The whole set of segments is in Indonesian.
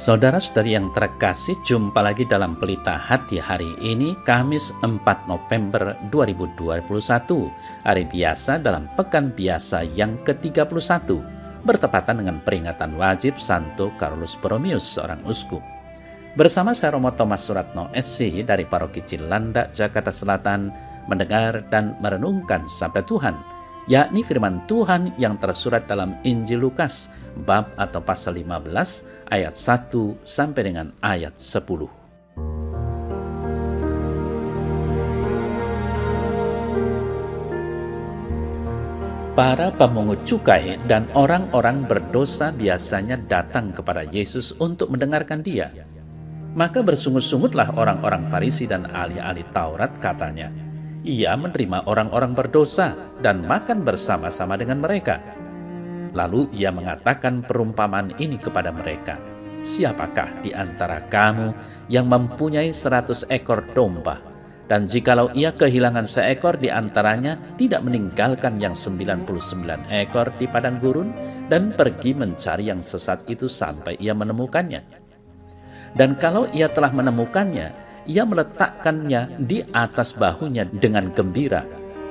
Saudara-saudari yang terkasih, jumpa lagi dalam Pelita Hati hari ini, Kamis 4 November 2021, hari biasa dalam Pekan Biasa yang ke-31, bertepatan dengan peringatan wajib Santo Carolus Borromeus, seorang uskup. Bersama saya Romo Thomas Suratno SC dari Paroki Cilandak, Jakarta Selatan, mendengar dan merenungkan Sabda Tuhan, yakni firman Tuhan yang tersurat dalam Injil Lukas bab atau pasal 15 ayat 1 sampai dengan ayat 10. Para pemungut cukai dan orang-orang berdosa biasanya datang kepada Yesus untuk mendengarkan Dia. Maka bersungut-sungutlah orang-orang Farisi dan ahli-ahli Taurat, katanya, Ia menerima orang-orang berdosa dan makan bersama-sama dengan mereka. Lalu ia mengatakan perumpamaan ini kepada mereka. Siapakah di antara kamu yang mempunyai 100 ekor domba, dan jikalau ia kehilangan seekor di antaranya, tidak meninggalkan yang 99 ekor di padang gurun dan pergi mencari yang sesat itu sampai ia menemukannya? Dan kalau ia telah menemukannya, ia meletakkannya di atas bahunya dengan gembira.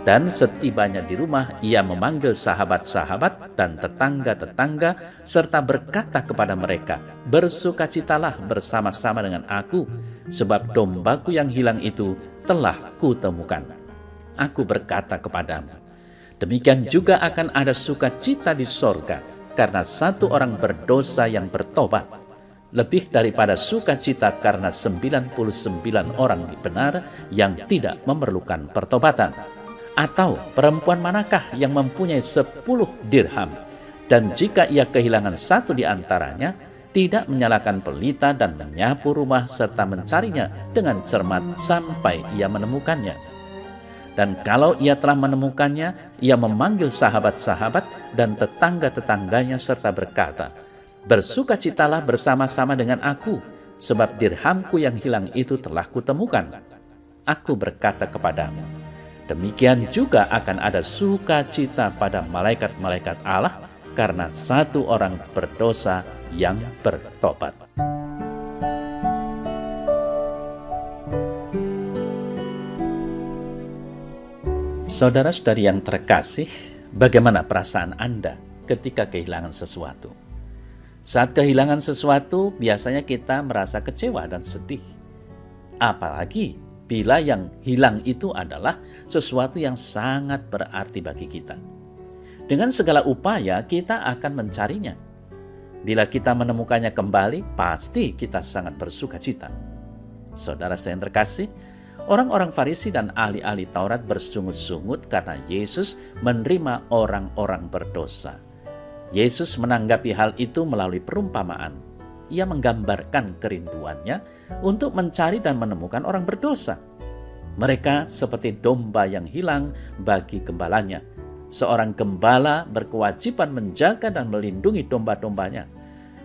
Dan setibanya di rumah, ia memanggil sahabat-sahabat dan tetangga-tetangga, serta berkata kepada mereka, Bersukacitalah bersama-sama dengan aku, sebab dombaku yang hilang itu telah kutemukan. Aku berkata kepadamu, demikian juga akan ada sukacita di sorga, karena satu orang berdosa yang bertobat, lebih daripada sukacita karena 99 orang benar yang tidak memerlukan pertobatan. Atau perempuan manakah yang mempunyai 10 dirham, dan jika ia kehilangan satu di antaranya, tidak menyalakan pelita dan menyapu rumah serta mencarinya dengan cermat sampai ia menemukannya? Dan kalau ia telah menemukannya, ia memanggil sahabat-sahabat dan tetangga-tetangganya serta berkata, Bersukacitalah bersama-sama dengan aku, sebab dirhamku yang hilang itu telah kutemukan. Aku berkata kepadamu, demikian juga akan ada sukacita pada malaikat-malaikat Allah karena satu orang berdosa yang bertobat. Saudara-saudari yang terkasih, bagaimana perasaan Anda ketika kehilangan sesuatu? Saat kehilangan sesuatu, biasanya kita merasa kecewa dan sedih. Apalagi bila yang hilang itu adalah sesuatu yang sangat berarti bagi kita. Dengan segala upaya, kita akan mencarinya. Bila kita menemukannya kembali, pasti kita sangat bersukacita. Saudara saya yang terkasih, orang-orang Farisi dan ahli-ahli Taurat bersungut-sungut karena Yesus menerima orang-orang berdosa. Yesus menanggapi hal itu melalui perumpamaan. Ia menggambarkan kerinduannya untuk mencari dan menemukan orang berdosa. Mereka seperti domba yang hilang bagi gembalanya. Seorang gembala berkewajiban menjaga dan melindungi domba-dombanya.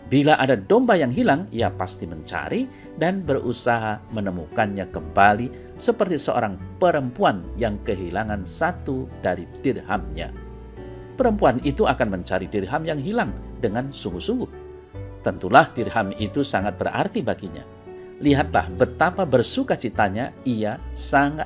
Bila ada domba yang hilang, ia pasti mencari dan berusaha menemukannya kembali, seperti seorang perempuan yang kehilangan satu dari dirhamnya. Perempuan itu akan mencari dirham yang hilang dengan sungguh-sungguh. Tentulah dirham itu sangat berarti baginya. Lihatlah betapa bersukacitanya ia sangat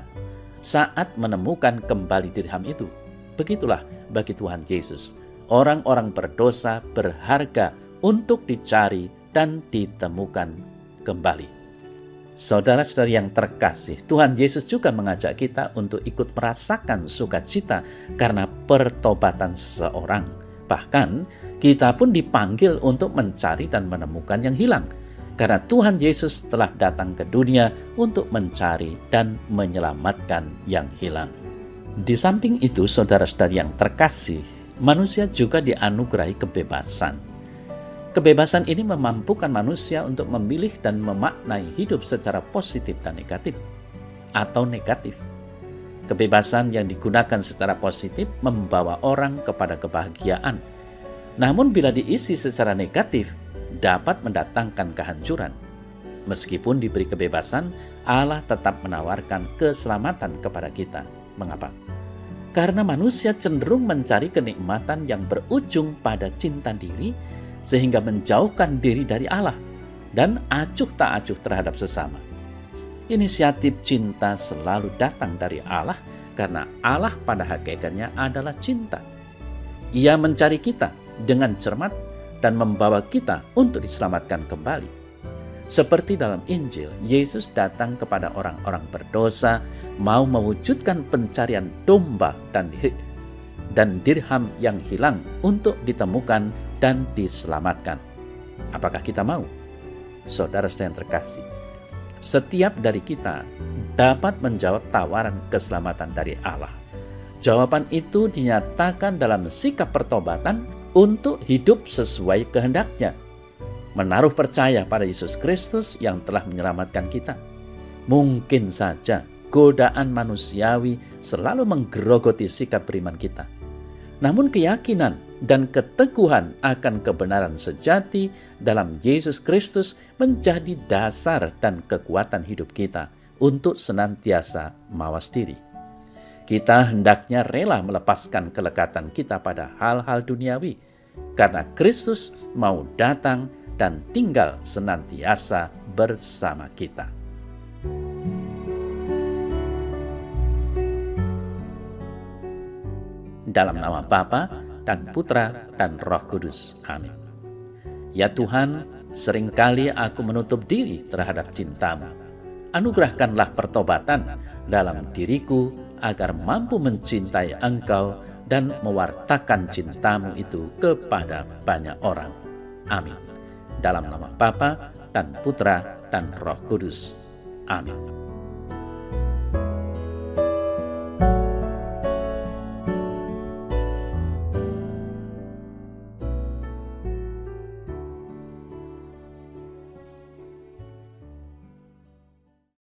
saat menemukan kembali dirham itu. Begitulah bagi Tuhan Yesus. Orang-orang berdosa berharga untuk dicari dan ditemukan kembali. Saudara-saudari yang terkasih, Tuhan Yesus juga mengajak kita untuk ikut merasakan sukacita karena pertobatan seseorang. Bahkan kita pun dipanggil untuk mencari dan menemukan yang hilang, karena Tuhan Yesus telah datang ke dunia untuk mencari dan menyelamatkan yang hilang. Di samping itu, saudara-saudari yang terkasih, manusia juga dianugerahi kebebasan. Kebebasan ini memampukan manusia untuk memilih dan memaknai hidup secara positif dan negatif, atau negatif. Kebebasan yang digunakan secara positif membawa orang kepada kebahagiaan. Namun bila diisi secara negatif, dapat mendatangkan kehancuran. Meskipun diberi kebebasan, Allah tetap menawarkan keselamatan kepada kita. Mengapa? Karena manusia cenderung mencari kenikmatan yang berujung pada cinta diri, sehingga menjauhkan diri dari Allah. dan acuh tak acuh terhadap sesama. Inisiatif cinta selalu datang dari Allah karena Allah pada hakikatnya adalah cinta. Ia mencari kita dengan cermat dan membawa kita untuk diselamatkan kembali. Seperti dalam Injil, Yesus datang kepada orang-orang berdosa, mau mewujudkan pencarian domba dan dirham yang hilang untuk ditemukan dan diselamatkan. Apakah kita mau? Saudara-saudara yang terkasih, setiap dari kita dapat menjawab tawaran keselamatan dari Allah. Jawaban itu dinyatakan dalam sikap pertobatan untuk hidup sesuai kehendak-Nya, menaruh percaya pada Yesus Kristus yang telah menyelamatkan kita. Mungkin saja godaan manusiawi selalu menggerogoti sikap beriman kita. Namun keyakinan dan keteguhan akan kebenaran sejati dalam Yesus Kristus menjadi dasar dan kekuatan hidup kita untuk senantiasa mawas diri. Kita hendaknya rela melepaskan kelekatan kita pada hal-hal duniawi, karena Kristus mau datang dan tinggal senantiasa bersama kita. Dalam nama Bapa dan Putra dan Roh Kudus. Amin. Ya Tuhan, seringkali aku menutup diri terhadap cinta-Mu. Anugerahkanlah pertobatan dalam diriku agar mampu mencintai Engkau dan mewartakan cinta-Mu itu kepada banyak orang. Amin. Dalam nama Bapa dan Putra dan Roh Kudus. Amin.